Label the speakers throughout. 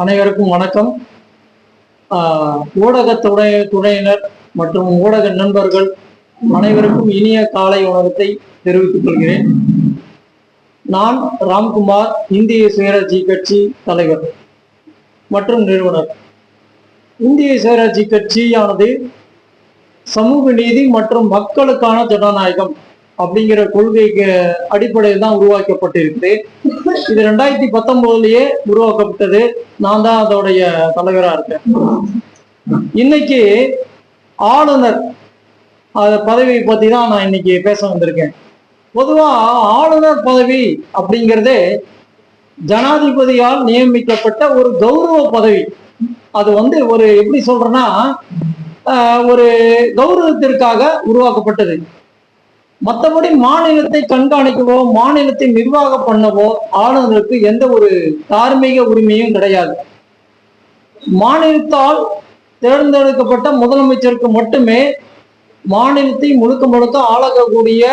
Speaker 1: அனைவருக்கும் வணக்கம். ஊடக துறையினர் மற்றும் ஊடக நண்பர்கள் அனைவருக்கும் இனிய காலை வணக்கத்தை தெரிவித்துக் கொள்கிறேன். நான் ராம்குமார், இந்திய சுயராட்சி கட்சி தலைவர் மற்றும் நிறுவனர். இந்திய சுயராட்சி கட்சியானது சமூக நீதி மற்றும் மக்களுக்கான ஜனநாயகம் அப்படிங்கிற கொள்கைக்கு அடிப்படையில் தான் உருவாக்கப்பட்டிருக்கு. இது 2019லயே உருவாக்கப்பட்டது. நான் தான் அதோடைய தலைவரா இருக்கேன். இன்னைக்கு ஆளுநர் பதவியை பத்தி தான் நான் இன்னைக்கு பேச வந்திருக்கேன். பொதுவா ஆளுநர் பதவி அப்படிங்கிறதே ஜனாதிபதியால் நியமிக்கப்பட்ட ஒரு கௌரவ பதவி. அது ஒரு எப்படி சொல்றேன்னா, ஒரு கௌரவத்திற்காக உருவாக்கப்பட்டது. மற்றபடி மாநிலத்தை கண்காணிக்கவோ மாநிலத்தை நிர்வாகம் பண்ணவோ ஆளுநருக்கு எந்த ஒரு தார்மீக உரிமையும் கிடையாது. மாநிலத்தால் தேர்ந்தெடுக்கப்பட்ட முதலமைச்சருக்கு மட்டுமே மாநிலத்தை முழுக்க முழுக்க ஆளக்கூடிய,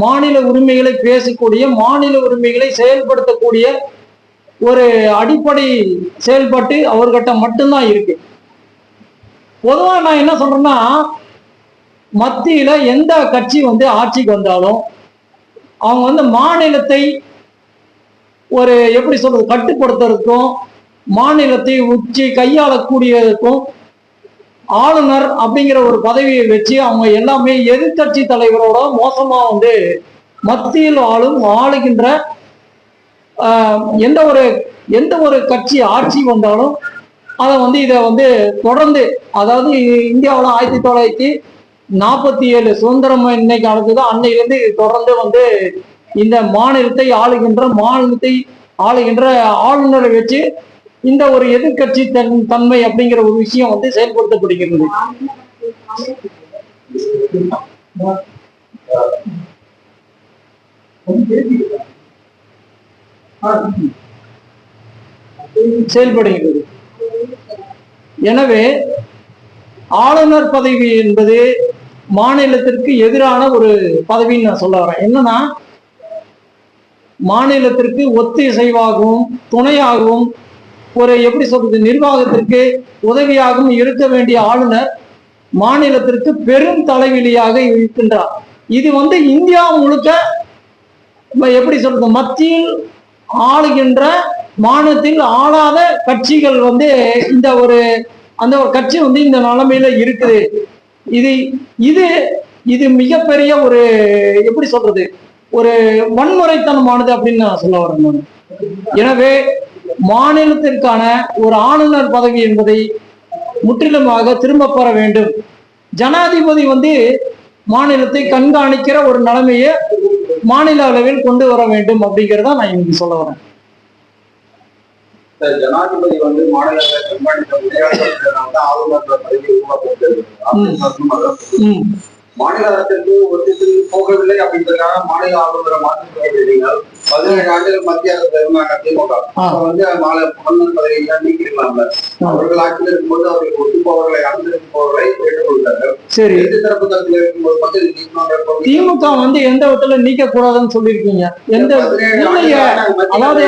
Speaker 1: மாநில உரிமைகளை பேசக்கூடிய, மாநில உரிமைகளை செயல்படுத்தக்கூடிய ஒரு அடிப்படை செயல்பாட்டு அவர்கிட்ட மட்டும்தான் இருக்கு. பொதுவா நான் என்ன சொல்றேன்னா, மத்தியில எந்த கட்சி ஆட்சிக்கு வந்தாலும் அவங்க மாநிலத்தை ஒரு எப்படி சொல்றது கட்டுப்படுத்துறதுக்கும் மாநிலத்தை உச்சி கையாளக்கூடியதுக்கும் ஆளுநர் அப்படிங்கிற ஒரு பதவியை வச்சு அவங்க எல்லாமே எதிர்கட்சி தலைவரோட மோசமா மத்தியில் ஆளுகின்ற எந்த ஒரு கட்சி ஆட்சி வந்தாலும் அதை இதை தொடர்ந்து, அதாவது இந்தியாவில் 1947 சுதந்திரம் இன்னைக்கு நடந்தது. அன்னையிலிருந்து தொடர்ந்து இந்த மாநிலத்தை ஆளுகின்ற ஆளுநரை வச்சு இந்த ஒரு எதிர்கட்சி தன்மை அப்படிங்கிற ஒரு விஷயம் செயல்படுத்தப்படுகிறது. செயல்படுகிறது. எனவே ஆளுநர் பதவி என்பது மாநிலத்திற்கு எதிரான ஒரு பதவின்னு நான் சொல்ல வரேன். என்னன்னா, மாநிலத்திற்கு ஒத்திசைவாகவும் துணையாகவும் ஒரு எப்படி சொல்றது நிர்வாகத்திற்கு உதவியாகவும் இருக்க வேண்டிய ஆளுநர் மாநிலத்திற்கு பெரும் தலைவிலியாக இருக்கின்றார். இது இந்தியா முழுக்க எப்படி சொல்றது மத்தியில் ஆளுகின்ற மாநிலத்தில் ஆளாத கட்சிகள் இந்த ஒரு அந்த ஒரு கட்சி இந்த நிலைமையில இருக்குது. இது மிகப்பெரிய ஒரு எப்படி சொல்றது ஒரு வன்முறைத்தனமானது அப்படின்னு நான் சொல்ல வரேன் நான். எனவே மாநிலத்திற்கான ஒரு ஆளுநர் பதவி என்பதை முற்றிலுமாக திரும்ப பெற வேண்டும். ஜனாதிபதி மாநிலத்தை கண்காணிக்கிற ஒரு நிலைமையை மாநில அளவில் கொண்டு வர வேண்டும் அப்படிங்கிறத நான் இன்னைக்கு சொல்ல வரேன்.
Speaker 2: ஜனாதிபதி மாநிலங்களை கண்காணிக்க முடியாத ஆளுநர் பதவி உருவாக்கப்பட்டது. மாநில அரசுக்கு ஒத்திசைவு போகவில்லை அப்படின்றதுக்காக மாநில ஆளுநரை மாற்றிருக்கீங்க. 17 ஆண்டுகள் மத்திய அரசு இருந்தாங்க திமுக. ஆளுநர் பதவியை நீக்கிருக்கலாம்ல. அவர்கள் ஆட்சியில் இருக்கும்போது அவர்களுக்கு ஒத்துப்பவர்களை அனுசரிப்பவர்களை ஏற்றுக்கொள்கிறார்கள்.
Speaker 1: சரி,
Speaker 2: எதிர்த்தரப்பு தரத்தில் இருக்கும்போது மட்டும்
Speaker 1: திமுக எந்த விதத்துல நீக்க கூடாதுன்னு சொல்லியிருக்கீங்க. அதாவது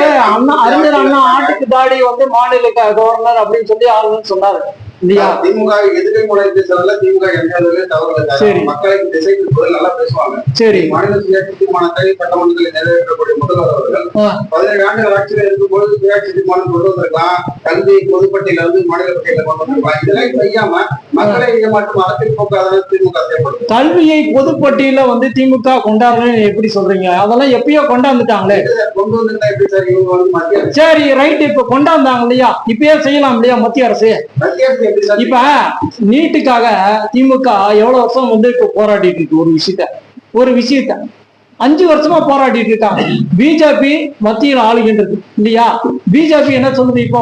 Speaker 1: அறிஞர் அண்ணா ஆட்டுக்கு தாடி மாநில கவர்னர் அப்படின்னு சொல்லி ஆளுநர் சொன்னாரு.
Speaker 2: திமுக எதிர்கை முறை பேசுறதுல திமுக தவறு. மக்களை திசை திருப்பதில் நல்லா பேசுவாங்க.
Speaker 1: சரி,
Speaker 2: மாநில சுயாட்சி தீர்மானத்தை சட்டமன்றத்தில் நிறைவேற்றக்கூடிய முதல்வர் அவர்கள் 17 ஆண்டுகள் ஆட்சியில் இருக்கும்போது சுயாட்சி தீர்மானம் கொண்டு வந்திருக்கலாம். கல்வி பொதுப்பட்டியல மாநில பட்டியல கொண்டு வந்திருக்கலாம். இதெல்லாம் செய்யாம மக்களை ஏமாற்றும் அரசியல் போக்காக திமுக செயல்படுது.
Speaker 1: கல்வியை பொதுப்பட்டியல திமுக கொண்டாடுறேன்னு எப்படி சொல்றீங்க? அதெல்லாம் எப்பயோ கொண்டாந்துட்டாங்களே.
Speaker 2: கொண்டு வந்துட்டா எப்படி சார்? இவங்க மத்திய
Speaker 1: சரி ரைட், இப்ப கொண்டாந்தாங்க இல்லையா? இப்பயே செய்யலாம் இல்லையா மத்திய அரசு? இப்ப நீட்டுக்காக திமுக எவ்வளவு வருஷம் இப்ப போராடிட்டு இருக்கு. ஒரு விஷயத்த 5 வருஷமா போராடிட்டு இருக்காங்க. பிஜேபி மத்தியில் ஆளுகின்றது இல்லையா? பிஜேபி என்ன சொல்லுது? இப்ப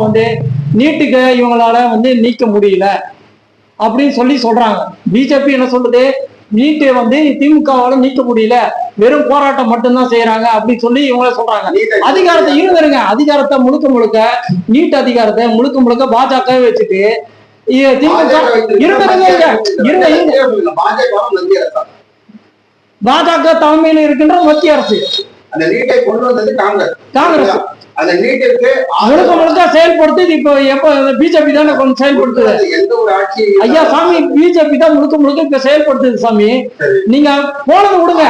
Speaker 1: நீட்டுக்கு இவங்களால நீக்க முடியல அப்படின்னு சொல்றாங்க. பிஜேபி என்ன சொல்லுது? நீட்டு திமுகவால நீக்க முடியல, வெறும் போராட்டம் மட்டும்தான் செய்யறாங்க அப்படின்னு சொல்லி இவங்கள சொல்றாங்க. அதிகாரத்தை இருங்க, அதிகாரத்தை முழுக்க நீட் அதிகாரத்தை முழுக்க பாஜக வச்சுட்டு பாஜக தலைமையில் இருக்கின்ற மத்திய அரசு
Speaker 2: அந்த நீட்டை கொண்டு வந்தது காங்கிரஸ். அந்த நீட்டிற்கு
Speaker 1: முழுக்க முழுக்க செயல்படுத்து. இப்போ எப்ப பிஜேபி தானே கொஞ்சம் செயல்படுத்துது.
Speaker 2: எந்த ஒரு ஆட்சி
Speaker 1: ஐயா சாமி, பிஜேபி தான் முழுக்க முழுக்க இப்ப செயல்படுத்துது சாமி. நீங்க போனது விடுங்க.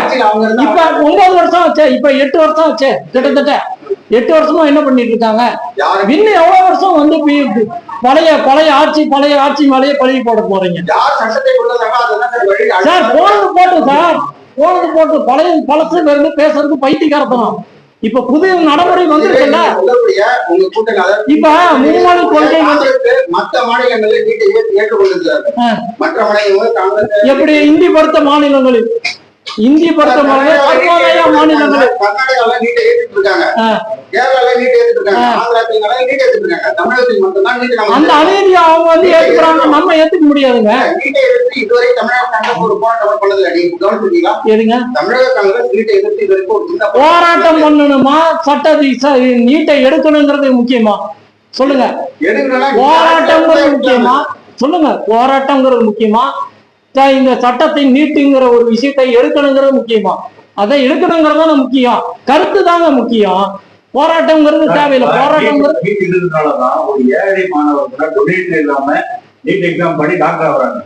Speaker 1: இப்ப 9 வருஷம் ஆச்சு, இப்ப 8 வருஷம் ஆச்சு. கிட்டத்தட்ட 8 வருஷமா என்ன பண்ணிட்டு இருக்காங்க? இன்னும் எவ்வளவு வருஷம் வந்து பழைய ஆட்சி மேலேயே பழி போட போறீங்க சார்? போனது போட்டு பழசு இருந்து பேசுறதுக்கு பைத்தியக்காரத்தனம். இப்ப புது நடைமுறை வந்துருக்குல்ல. இப்ப மும்மொழி கொள்கை வந்து
Speaker 2: மற்ற மாநிலங்களில் மற்ற மாநிலங்கள்
Speaker 1: எப்படி இந்தி படுத்த மாநிலங்களில் மாநிலங்களில்
Speaker 2: கர்நாடகால நீட்டை ஏற்றிட்டு இருக்காங்க, கேரளால நீட்டை ஏற்றிட்டு இருக்காங்க, ஆந்திரா தெலுங்கானா நீட்டை ஏற்றிட்டு இருக்காங்க. தமிழகத்தில் மட்டும்தான் நீட்டை
Speaker 1: அந்த அநீதியை அவங்க வந்து ஏத்துக்கிறாங்க, நம்ம ஏத்துக்க முடியாதுங்க.
Speaker 2: நீட்டை எதிர்த்து இதுவரை தமிழக காங்கிரஸ் ஒரு போராட்டம் பண்ணதில்லை. நீங்க கவனிச்சிருக்கீங்களா?
Speaker 1: எதுங்க
Speaker 2: தமிழக காங்கிரஸ் நீட்டை எதிர்த்து இதுவரைக்கும் ஒரு சின்ன
Speaker 1: போராட்டம் பண்ணணுமா, நீட்டை எடுக்கணுங்கிறது முக்கியமா? சொல்லுங்க. போராட்டம்ங்கிறது முக்கியமா? சொல்லுங்க. போராட்டம்ங்கிறது முக்கியமா, இந்த சட்டத்தை நீட்டுங்கிற ஒரு விஷயத்தை எடுக்கணுங்கிறது முக்கியமா? அதை எடுக்கணுங்கிறதான முக்கியம். கருத்து தாங்க முக்கியம். போராட்டம்ங்கிறது தேவையில்லை. போராட்டம்ங்கிறது
Speaker 2: ஒரு ஏழை மாணவர்கள் டொனேட் இல்லாம நீட் எக்ஸாம் பண்ணி டாக்டர் ஆகுறாங்க.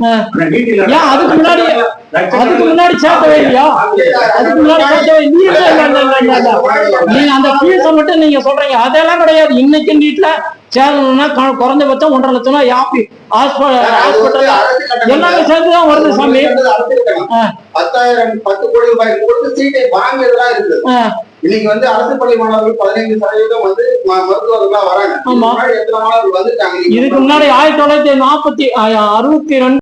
Speaker 1: ஏன் அதுக்கு முன்னாடி சேர்க்கவே இல்லையா? அதுக்கு முன்னாடி சேர்க்கவே நீங்க அந்த ஃபீஸை மட்டும் நீங்க சொல்றீங்க, அதெல்லாம் கிடையாது. இன்னைக்கு நீட்ல சேரணும்னா குறைஞ்சபட்சம் 1.5 லட்சம் ஹாஸ்பிட்டல் எல்லாமே சேர்ந்துதான் வருது சாமி.
Speaker 2: 10 கோடி ரூபாய் கொடுத்து சீட்டை வாங்கியதெல்லாம் இருக்குது. இன்னைக்கு வந்து அரசு பள்ளி மாணவர்கள் 15% வந்து மருத்துவர்களா வராங்க. எத்தனை மாணவர்கள் வந்துட்டாங்க?
Speaker 1: இதுக்கு முன்னாடி 1962